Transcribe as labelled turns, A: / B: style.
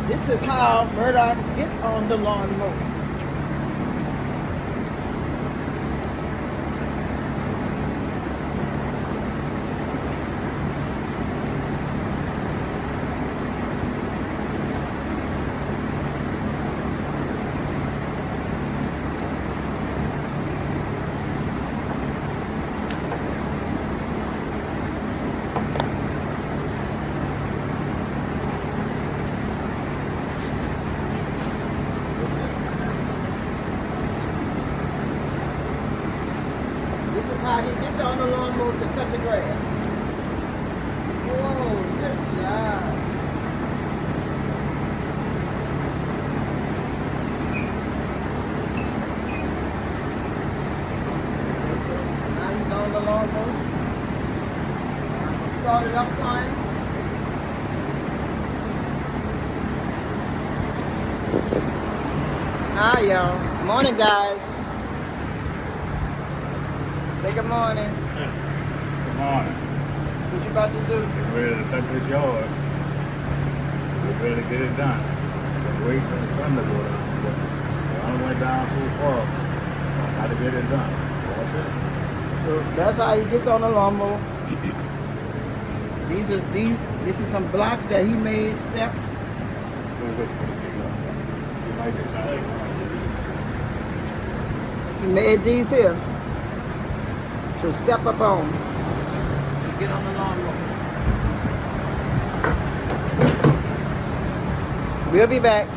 A: This is how Murdock gets on the lawnmower. This is how he gets on the lawnmower to cut the grass. Whoa, good job. Now he's on the lawnmower. Start it up flying. Hi y'all. Morning guys. Say good morning.
B: Good morning.
A: What you about to do?
B: Getting ready to cut this yard. Get ready to get it done. Been waiting for the sun to go down. But it only went down so far. I got to get it done. That's it.
A: So that's how he gets on the lawnmower. This is some blocks that he made, steps.
B: You like it, Charlie?
A: He made these here to step up on to get on the lawnmower. We'll be back.